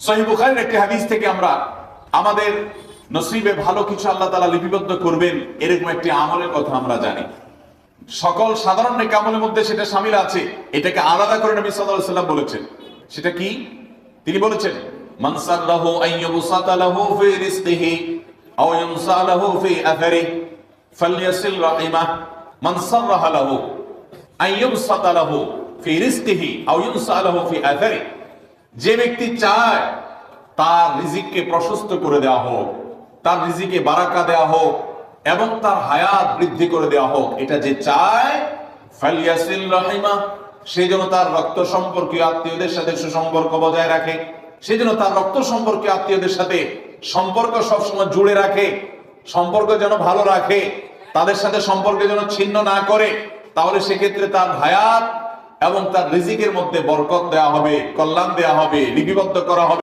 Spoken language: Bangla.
সহিহ বুখারীর একটি হাদিস থেকে আমরা আমাদের নসিবে ভালো কিছু আল্লাহ তাআলা লিপিবদ্ধ করবেন এরকম একটি আমলের কথা আমরা জানি। সকল সাধারণ নেক আমলের মধ্যে সেটা শামিল আছে, এটাকে আলাদা করে নবী সাল্লাল্লাহু আলাইহি ওয়াসাল্লাম বলেছেন। সেটা কি? তিনি বলেছেন, মান সাল্লাহু আইয়ুবসাতা লাহু ফি রিজকিহি আও ইউনসা লাহু ফি আথারিহি ফালইয়াসিল রাহিমাহ। মান সাল্লাহা লাহু আইয়ুবসাতা লাহু ফি রিজকিহি আও ইউনসা লাহু ফি আথারিহি, যে ব্যক্তি চায় তার রিজিককে প্রশস্ত করে দেওয়া হোক, তার রিজিকে বারাকা দেওয়া হোক এবং তার হায়াত বৃদ্ধি করে দেওয়া হোক, এটা যে চায়, ফালিয়াসিল রাহিমা, সে যেন তার রক্ত সম্পর্কীয় আত্মীয়দের সাথে সুসম্পর্ক বজায় রাখে, সে যেন তার রক্ত সম্পর্কীয় আত্মীয়দের সাথে সম্পর্ক সবসময় জুড়ে রাখে, সম্পর্ক যেন ভালো রাখে, তাদের সাথে সম্পর্ক যেন ছিন্ন না করে। তাহলে সেক্ষেত্রে তার হায়াত এবং তার রিজিকের মধ্যে বরকত দেওয়া হবে, কল্যাণ দেওয়া হবে, লিপিবদ্ধ করা হবে।